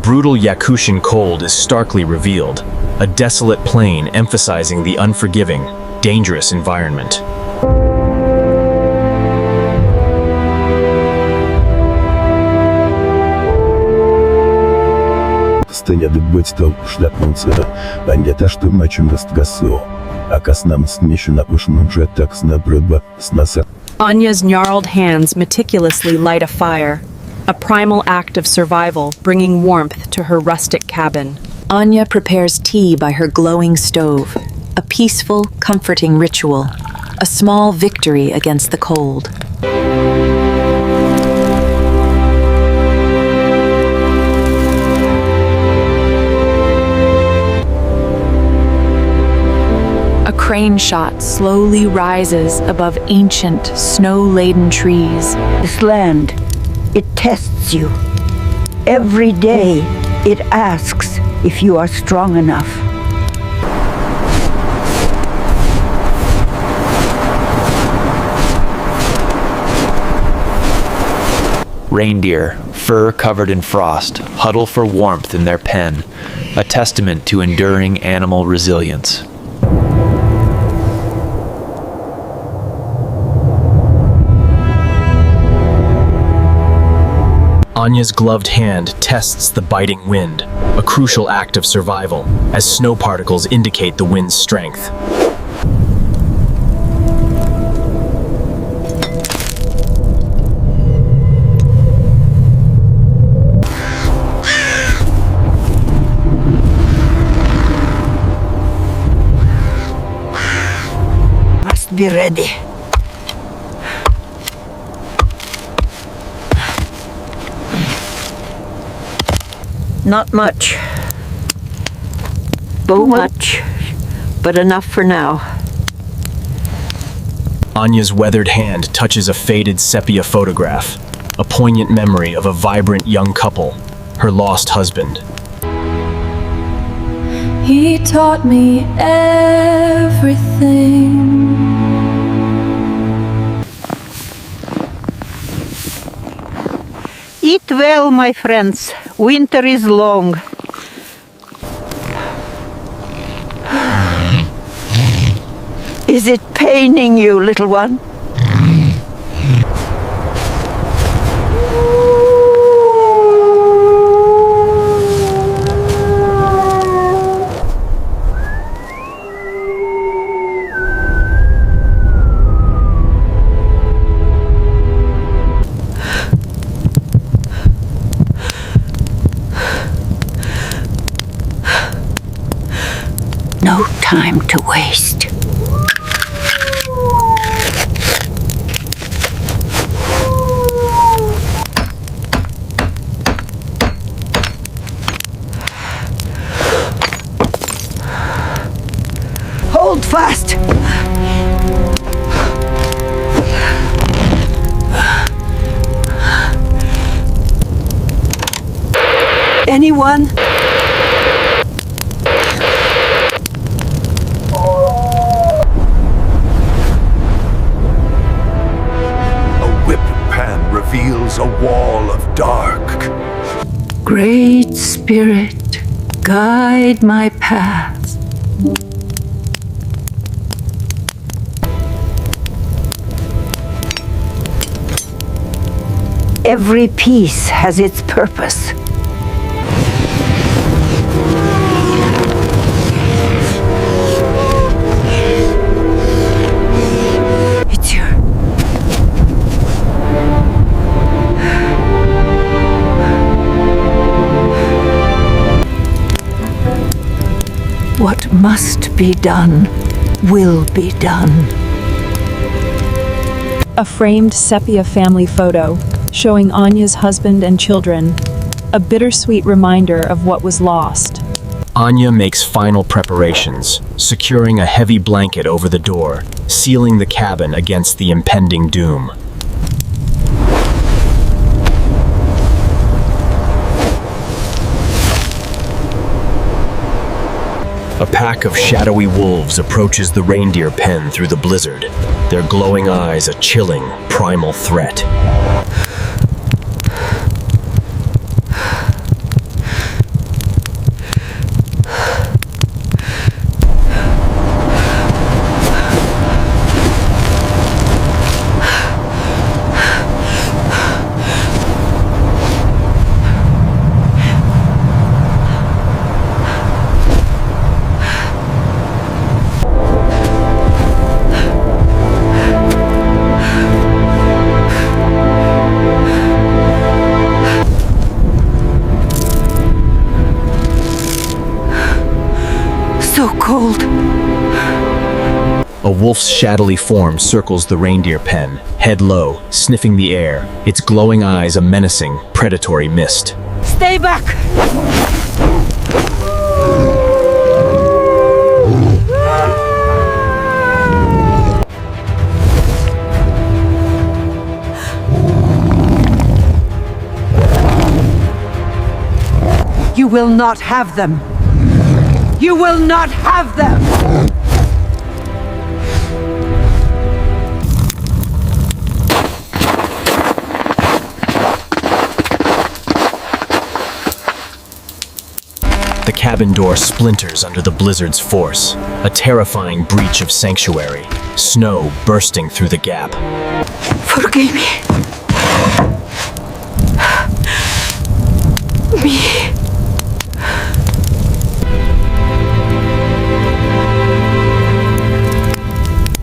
brutal Yakutian cold is starkly revealed, a desolate plain emphasizing the unforgiving, dangerous environment. Stenia dybłećto szlapnące, będzie też tu macium gaso. A kas nam sniesie na uszną, że tak sna brodba snasa. Anya's gnarled hands meticulously light a fire, a primal act of survival bringing warmth to her rustic cabin. Anya prepares tea by her glowing stove, a peaceful, comforting ritual, a small victory against the cold. A crane shot slowly rises above ancient, snow-laden trees. This land, it tests you. Every day, it asks if you are strong enough. Reindeer, fur covered in frost, huddle for warmth in their pen, a testament to enduring animal resilience. Anya's gloved hand tests the biting wind, a crucial act of survival, as snow particles indicate the wind's strength. Must be ready. Not much. Too much, but enough for now. Anya's weathered hand touches a faded sepia photograph, a poignant memory of a vibrant young couple, her lost husband. He taught me everything. Eat well, my friends. Winter is long. Is it paining you, little one? No time to waste. Hold fast. Anyone? Reveals a wall of dark. Great Spirit, guide my path. Every piece has its purpose. What must be done will be done. A framed sepia family photo showing Anya's husband and children, a bittersweet reminder of what was lost. Anya makes final preparations, securing a heavy blanket over the door, sealing the cabin against the impending doom. A pack of shadowy wolves approaches the reindeer pen through the blizzard, their glowing eyes a chilling, primal threat. wolf's shadowy form circles the reindeer pen, head low, sniffing the air, its glowing eyes a menacing, predatory mist. Stay back! You will not have them! You will not have them! The cabin door splinters under the blizzard's force, a terrifying breach of sanctuary, snow bursting through the gap. Forgive me.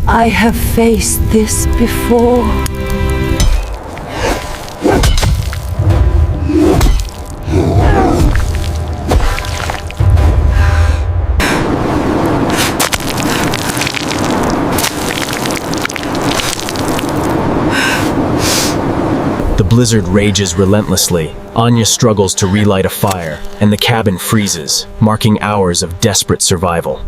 I have faced this before. The blizzard rages relentlessly. Anya struggles to relight a fire, and the cabin freezes, marking hours of desperate survival.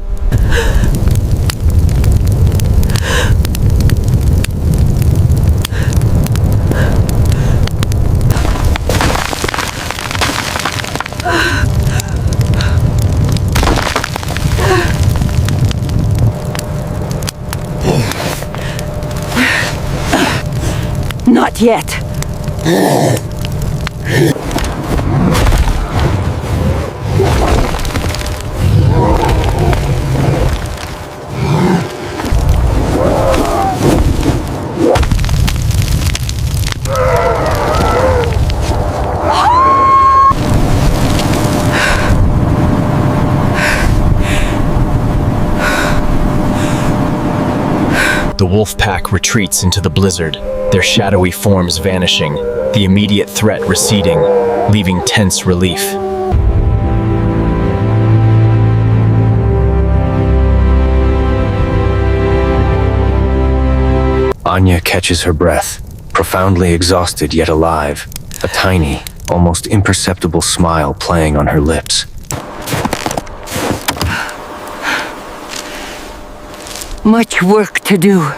Not yet. The wolf pack retreats into the blizzard, their shadowy forms vanishing, the immediate threat receding, leaving tense relief. Anya catches her breath, profoundly exhausted yet alive, a tiny, almost imperceptible smile playing on her lips. Much work to do.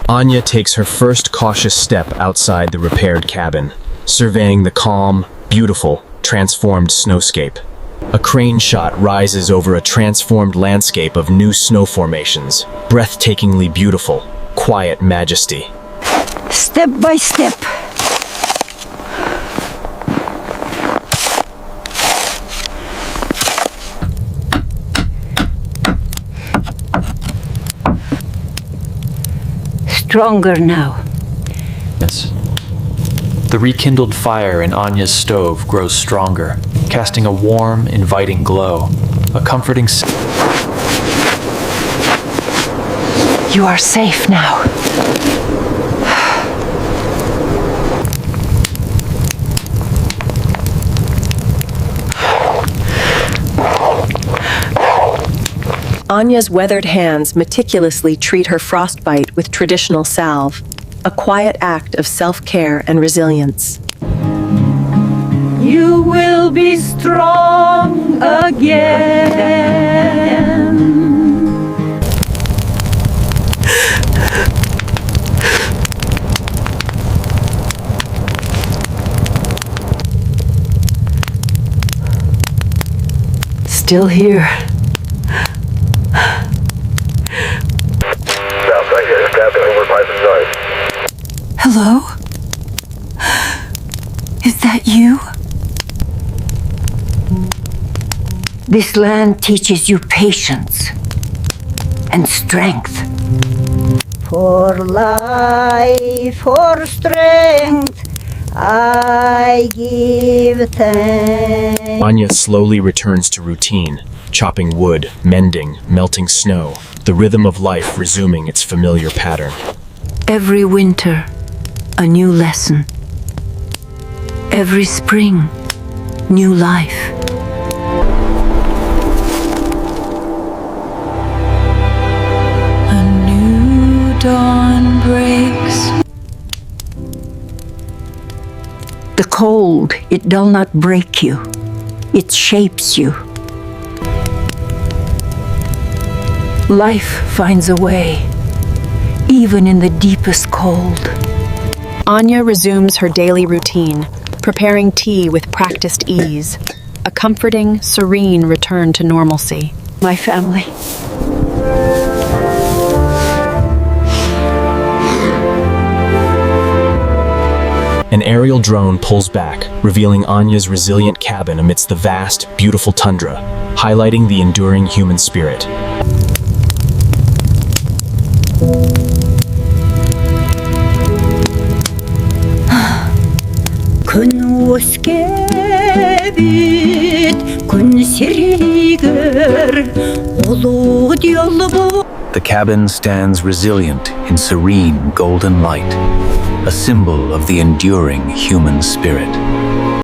Anya takes her first cautious step outside the repaired cabin, surveying the calm, beautiful, transformed snowscape. A crane shot rises over a transformed landscape of new snow formations, breathtakingly beautiful, quiet majesty. Step by step. Stronger now. Yes. The rekindled fire in Anya's stove grows stronger, casting a warm, inviting glow, a comforting You are safe now. Anya's weathered hands meticulously treat her frostbite with traditional salve, a quiet act of self-care and resilience. You will be strong again. Still here. Hello? Is that you? This land teaches you patience and strength. For life, for strength, I give thanks. Anya slowly returns to routine, chopping wood, mending, melting snow, the rhythm of life resuming its familiar pattern. Every winter, a new lesson. Every spring, new life. cold, it does not break you. It shapes you. Life finds a way, even in the deepest cold. Anya resumes her daily routine, preparing tea with practiced ease. A comforting, serene return to normalcy. My family. An aerial drone pulls back, revealing Anya's resilient cabin amidst the vast, beautiful tundra, highlighting the enduring human spirit. Күн өскебит, күн сиригер, олу диолу. The cabin stands resilient in serene golden light, a symbol of the enduring human spirit.